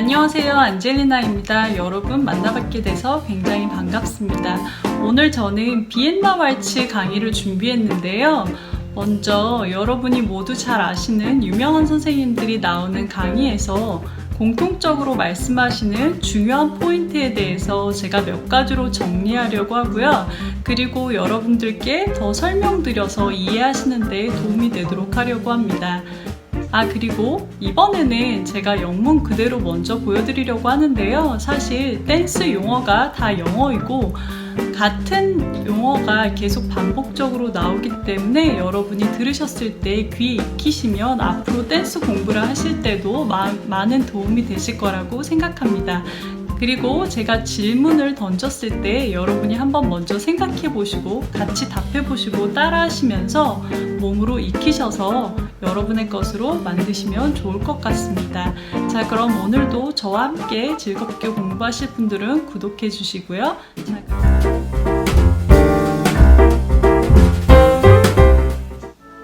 안녕하세요, 안젤리나입니다. 여러분 만나뵙게 돼서 굉장히 반갑습니다. 오늘 저는 비엔나 왈츠 강의를 준비했는데요. 먼저 여러분이 모두 잘 아시는 유명한 선생님들이 나오는 강의에서 공통적으로 말씀하시는 중요한 포인트에 대해서 제가 몇 가지로 정리하려고 하고요. 그리고 여러분들께 더 설명드려서 이해하시는 데 도움이 되도록 하려고 합니다. 그리고 이번에는 제가 영문 그대로 먼저 보여드리려고 하는데요. 사실 댄스 용어가 다 영어이고 같은 용어가 계속 반복적으로 나오기 때문에 여러분이 들으셨을 때 귀에 익히시면 앞으로 댄스 공부를 하실 때도 많은 도움이 되실 거라고 생각합니다. 그리고 제가 질문을 던졌을 때 여러분이 한번 먼저 생각해 보시고 같이 답해 보시고 따라 하시면서 몸으로 익히셔서 여러분의 것으로 만드시면 좋을 것 같습니다. 자, 그럼 오늘도 저와 함께 즐겁게 공부하실 분들은 구독해 주시고요.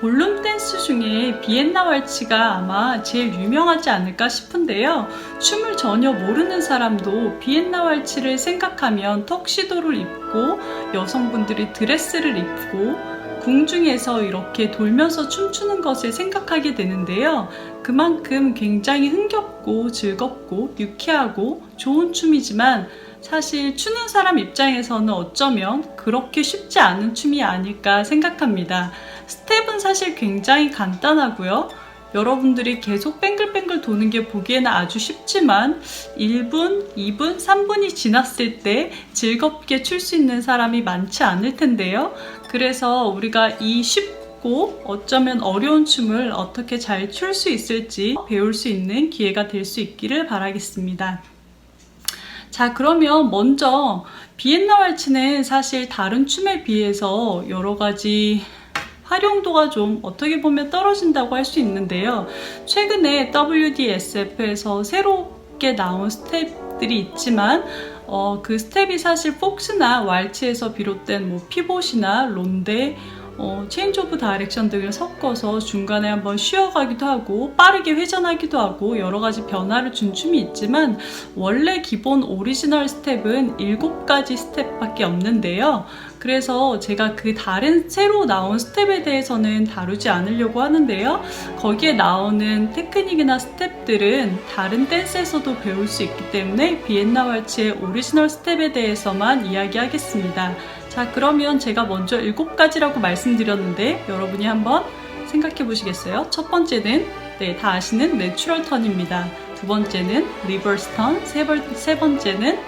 볼룸 댄스 중에 비엔나 왈츠가 아마 제일 유명하지 않을까 싶은데요. 춤을 전혀 모르는 사람도 비엔나 왈츠를 생각하면 턱시도를 입고 여성분들이 드레스를 입고 궁중에서 이렇게 돌면서 춤추는 것을 생각하게 되는데요. 그만큼 굉장히 흥겹고 즐겁고 유쾌하고 좋은 춤이지만 사실 추는 사람 입장에서는 어쩌면 그렇게 쉽지 않은 춤이 아닐까 생각합니다. 스텝은 사실 굉장히 간단하고요. 여러분들이 계속 뱅글뱅글 도는 게 보기에는 아주 쉽지만 1분, 2분, 3분이 지났을 때 즐겁게 출 수 있는 사람이 많지 않을 텐데요. 그래서 우리가 이 쉽고 어쩌면 어려운 춤을 어떻게 잘 출 수 있을지 배울 수 있는 기회가 될 수 있기를 바라겠습니다. 자, 그러면 먼저 비엔나 왈츠는 사실 다른 춤에 비해서 여러 가지 활용도가 좀 어떻게 보면 떨어진다고 할 수 있는데요. 최근에 WDSF에서 새롭게 나온 스텝들이 있지만 그 스텝이 사실 폭스나 왈츠에서 비롯된 피봇이나 론데, 체인지 오브 다이렉션 등을 섞어서 중간에 한번 쉬어가기도 하고 빠르게 회전하기도 하고 여러 가지 변화를 준 춤이 있지만 원래 기본 오리지널 스텝은 7가지 스텝밖에 없는데요. 그래서 제가 그 다른 새로 나온 스텝에 대해서는 다루지 않으려고 하는데요. 거기에 나오는 테크닉이나 스텝들은 다른 댄스에서도 배울 수 있기 때문에 비엔나 왈츠의 오리지널 스텝에 대해서만 이야기하겠습니다. 자, 그러면 제가 먼저 7가지라고 말씀드렸는데 여러분이 한번 생각해 보시겠어요? 첫 번째는 다 아시는 내추럴 턴입니다. 두 번째는 리버스 턴, 세 번째는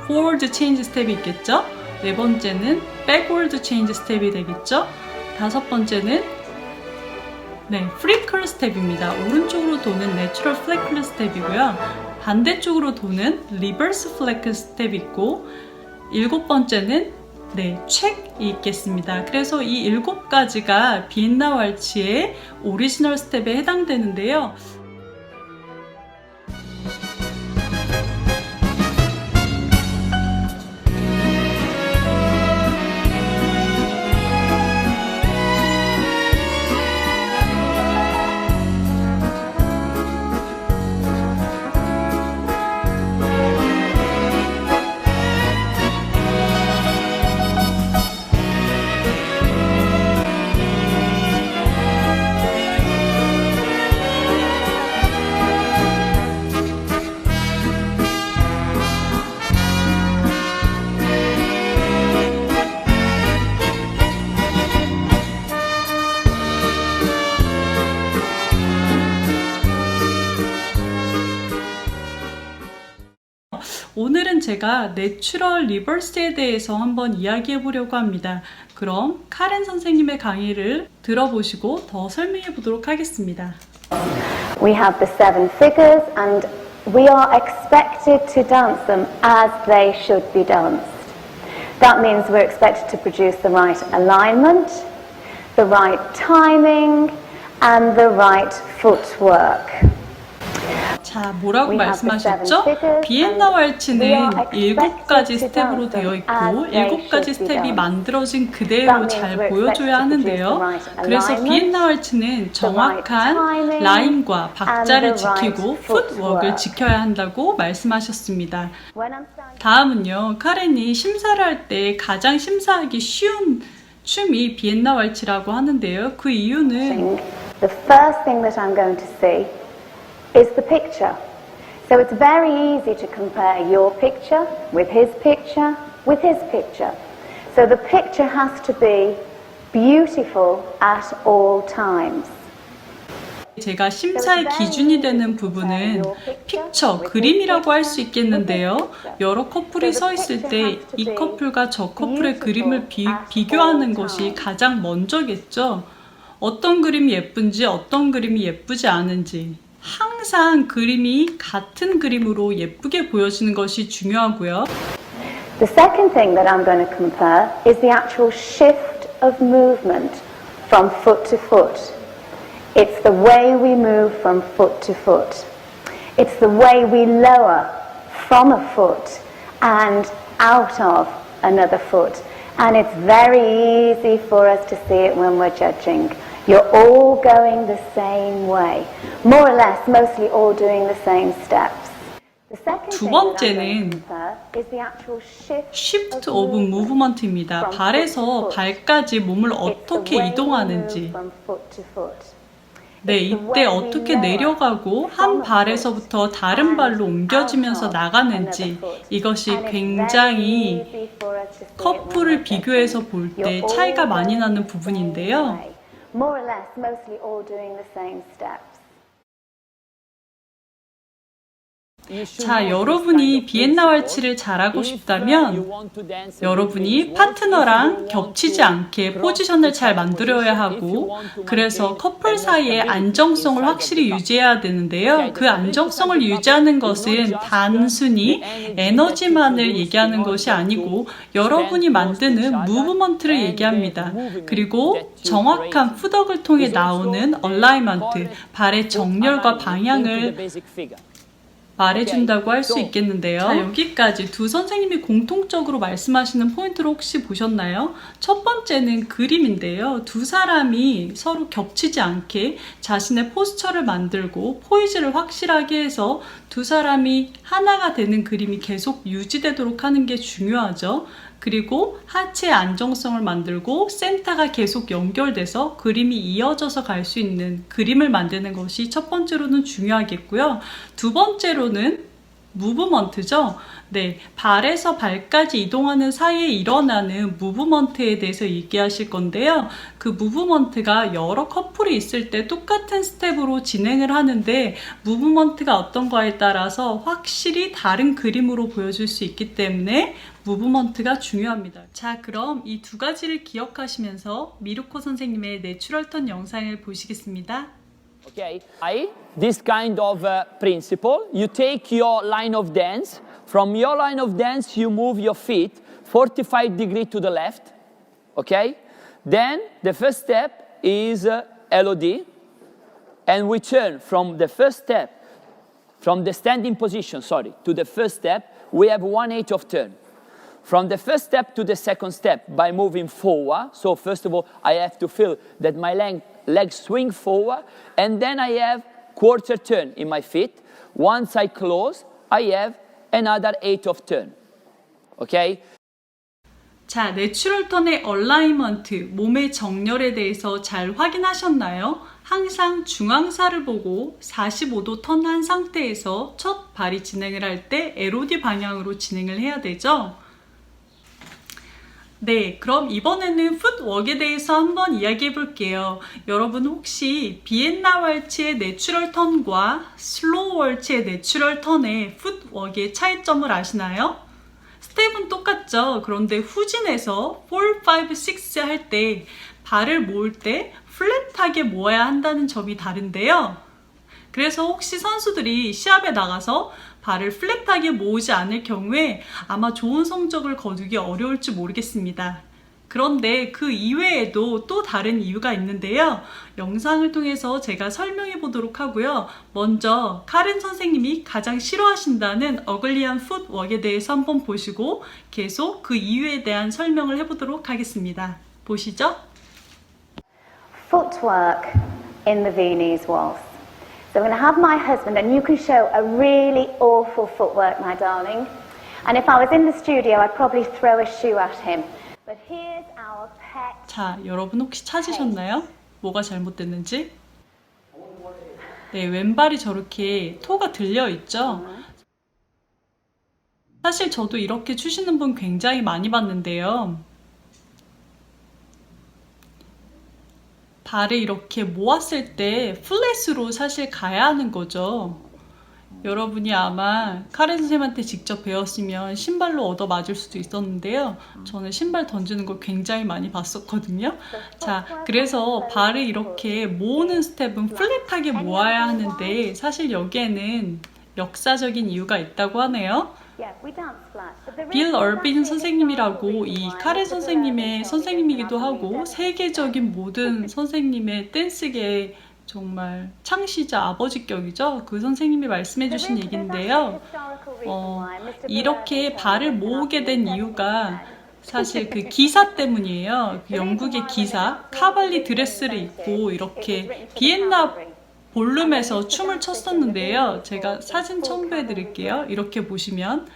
포워드 체인지 스텝이 있겠죠? 네 번째는 백워드 체인지 스텝이 되겠죠? 다섯 번째는 프리클 스텝입니다. 오른쪽으로 도는 내추럴 플래클 스텝이고요. 반대쪽으로 도는 리버스 플래클 스텝이 있고, 7번째는 책이 있겠습니다. 그래서 이 7가지가 비엔나 왈츠의 오리지널 스텝에 해당되는데요. 오늘은 제가 내추럴 리버스에 대해서 한번 이야기해 보려고 합니다. 그럼 카렌 선생님의 강의를 들어보시고 더 설명해 보도록 하겠습니다. We have the 7 figures and we are expected to dance them as they should be danced. That means we're expected to produce the right alignment, the right timing and the right footwork. 자, 뭐라고 We have the 말씀하셨죠? seven figures 비엔나 and we 왈츠는 are 7가지 expected to 스텝으로 dance 되어 them 있고 as they 7가지 should be 스텝이 done. 만들어진 그대로 That means 잘 we're 보여줘야 expected to produce the 하는데요. right 그래서 alignment, 비엔나 왈츠는 the right 정확한 timing, 라인과 박자를 and the right 지키고 footwork. 풋워크를 지켜야 한다고 말씀하셨습니다. When I'm standing 다음은요, 카렌이 심사를 할 때 가장 심사하기 쉬운 춤이 비엔나 왈츠라고 하는데요. 그 이유는 the first thing that I'm going to see is the picture. So it's very easy to compare your picture with his picture with his picture. So the picture has to be beautiful at all times. 제가 심사의 기준이 되는 부분은 픽처, 그림이라고 할 수 있겠는데요. 여러 커플이 서 있을 때 이 커플과 저 커플의 그림을 비교하는 것이 가장 먼저겠죠. 어떤 그림이 예쁜지 어떤 그림이 예쁘지 않은지 항상 그림이 같은 그림으로 예쁘게 보여지는 것이 중요하고요. The second thing that I'm going to compare is the actual shift of movement from foot to foot. It's the way we move from foot to foot. It's the way we lower from a foot and out of another foot. And it's very easy for us to see it when we're judging. You're all going the same way. More or less, mostly all doing the same steps. The second 두 thing that I'm going to 번째는 compare is the actual Shift of Movement입니다. 발에서 발까지 몸을 어떻게 이동하는지. 네, 이때 어떻게 내려가고 한 발에서부터 다른 발로 옮겨지면서 나가는지 이것이 굉장히 커플을 비교해서 볼 때 차이가 많이 나는 부분인데요. More or less, mostly all doing the same steps. 자, 여러분이 비엔나 왈츠를 잘하고 싶다면 여러분이 파트너랑 겹치지 않게 포지션을 잘 만들어야 하고 그래서 커플 사이의 안정성을 확실히 유지해야 되는데요. 그 안정성을 유지하는 것은 단순히 에너지만을 얘기하는 것이 아니고 여러분이 만드는 무브먼트를 얘기합니다. 그리고 정확한 푸덕을 통해 나오는 얼라이먼트, 발의 정렬과 방향을 말해준다고 할 수 있겠는데요. 자, 여기까지 두 선생님이 공통적으로 말씀하시는 포인트를 혹시 보셨나요? 첫 번째는 그림인데요. 두 사람이 서로 겹치지 않게 자신의 포스처를 만들고 포이즈를 확실하게 해서 두 사람이 하나가 되는 그림이 계속 유지되도록 하는 게 중요하죠. 그리고 하체의 안정성을 만들고 센터가 계속 연결돼서 그림이 이어져서 갈 수 있는 그림을 만드는 것이 첫 번째로는 중요하겠고요. 두 번째로는 무브먼트죠. 네, 발에서 발까지 이동하는 사이에 일어나는 무브먼트에 대해서 얘기하실 건데요. 그 무브먼트가 여러 커플이 있을 때 똑같은 스텝으로 진행을 하는데 무브먼트가 어떤가에 따라서 확실히 다른 그림으로 보여줄 수 있기 때문에 무브먼트가 중요합니다. 자, 그럼 이 두 가지를 기억하시면서 미루코 선생님의 내추럴 턴 영상을 보시겠습니다. Okay, this kind of principle, you take your line of dance. From your line of dance, you move your feet 45 degrees to the left. Okay? Then the first step is LOD. And we turn from the first step, from the standing position, to the first step, we have 1/8 of turn. From the first step to the second step by moving forward. So first of all, I have to feel that my legs swing forward. And then I have quarter turn in my feet. Once I close, I have another 8 of turn. Okay? 자, 내추럴 턴의 얼라이먼트, 몸의 정렬에 대해서 잘 확인하셨나요? 항상 중앙사를 보고 45도 턴한 상태에서 첫 발이 진행을 할 때 LOD 방향으로 진행을 해야 되죠. 네, 그럼 이번에는 풋워크에 대해서 한번 이야기해 볼게요. 여러분 혹시 비엔나 왈츠의 내추럴 턴과 슬로우 왈츠의 내추럴 턴의 풋워크의 차이점을 아시나요? 스텝은 똑같죠. 그런데 후진에서 4, 5, 6 할 때 발을 모을 때 플랫하게 모아야 한다는 점이 다른데요. 그래서 혹시 선수들이 시합에 나가서 발을 플랫하게 모으지 않을 경우에 아마 좋은 성적을 거두기 어려울지 모르겠습니다. 그런데 그 이외에도 또 다른 이유가 있는데요. 영상을 통해서 제가 설명해 보도록 하고요. 먼저 카렌 선생님이 가장 싫어하신다는 어글리한 풋웍에 대해서 한번 보시고 계속 그 이유에 대한 설명을 해보도록 하겠습니다. 보시죠. Footwork in the Viennese waltz. So I'm going to have my husband, and you can show a really awful footwork, my darling. And if I was in the studio, I'd probably throw a shoe at him. But here's our pet. 자, 여러분 혹시 찾으셨나요? 뭐가 잘못됐는지? 네, 왼발이 저렇게 토가 들려 있죠? 사실 저도 이렇게 추시는 분 굉장히 많이 봤는데요. 발을 이렇게 모았을 때 플랫으로 사실 가야 하는 거죠. 여러분이 아마 카렌 선생님한테 직접 배웠으면 신발로 얻어 맞을 수도 있었는데요. 저는 신발 던지는 걸 굉장히 많이 봤었거든요. 자, 그래서 발을 이렇게 모으는 스텝은 플랫하게 모아야 하는데 사실 여기에는 역사적인 이유가 있다고 하네요. 빌 얼빈 선생님이라고 이 카렌 선생님의 선생님이기도 하고 세계적인 모든 선생님의 댄스계의 정말 창시자 아버지격이죠. 그 선생님이 말씀해 주신 얘기인데요. 이렇게 발을 모으게 된 이유가 사실 그 기사 때문이에요. 그 영국의 기사 카발리 드레스를 입고 이렇게 비엔나 볼룸에서 춤을 췄었는데요. 제가 사진 첨부해 드릴게요. 이렇게 보시면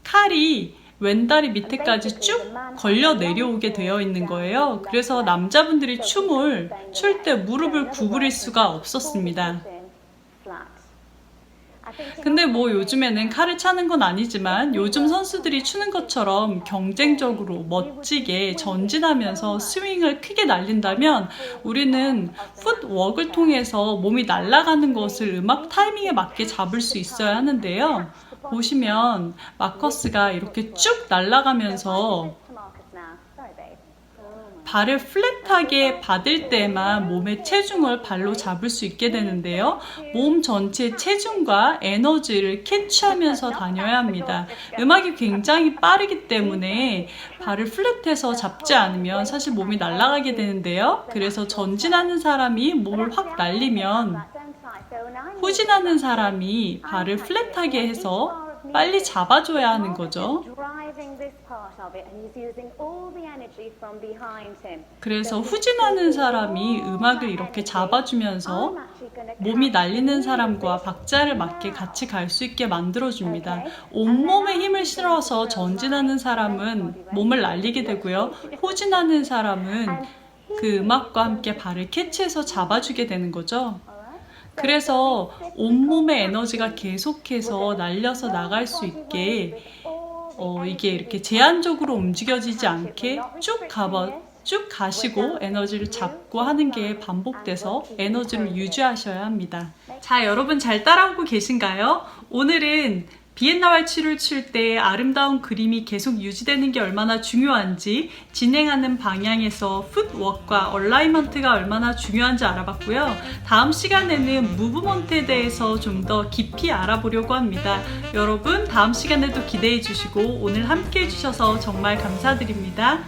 칼이 왼다리 밑에까지 쭉 걸려 내려오게 되어 있는 거예요. 그래서 남자분들이 춤을 출 때 무릎을 구부릴 수가 없었습니다. 근데 뭐 요즘에는 칼을 차는 건 아니지만 요즘 선수들이 추는 것처럼 경쟁적으로 멋지게 전진하면서 스윙을 크게 날린다면 우리는 풋웍을 통해서 몸이 날아가는 것을 음악 타이밍에 맞게 잡을 수 있어야 하는데요. 보시면 마커스가 이렇게 쭉 날아가면서 발을 플랫하게 받을 때만 몸의 체중을 발로 잡을 수 있게 되는데요. 몸 전체 체중과 에너지를 캐치하면서 다녀야 합니다. 음악이 굉장히 빠르기 때문에 발을 플랫해서 잡지 않으면 사실 몸이 날아가게 되는데요. 그래서 전진하는 사람이 몸을 확 날리면 후진하는 사람이 발을 플랫하게 해서 빨리 잡아줘야 하는 거죠. 그래서 후진하는 사람이 음악을 이렇게 잡아주면서 몸이 날리는 사람과 박자를 맞게 같이 갈 수 있게 만들어줍니다. 온몸에 힘을 실어서 전진하는 사람은 몸을 날리게 되고요. 후진하는 사람은 그 음악과 함께 발을 캐치해서 잡아주게 되는 거죠. 그래서 온몸의 에너지가 계속해서 날려서 나갈 수 있게 이게 이렇게 제한적으로 움직여지지 않게 쭉 가시고 에너지를 잡고 하는 게 반복돼서 에너지를 유지하셔야 합니다. 자, 여러분 잘 따라오고 계신가요? 오늘은 비엔나 왈츠를 출 때 아름다운 그림이 계속 유지되는 게 얼마나 중요한지, 진행하는 방향에서 풋웍과 얼라이먼트가 얼마나 중요한지 알아봤고요. 다음 시간에는 무브먼트에 대해서 좀 더 깊이 알아보려고 합니다. 여러분 다음 시간에도 기대해 주시고 오늘 함께 해주셔서 정말 감사드립니다.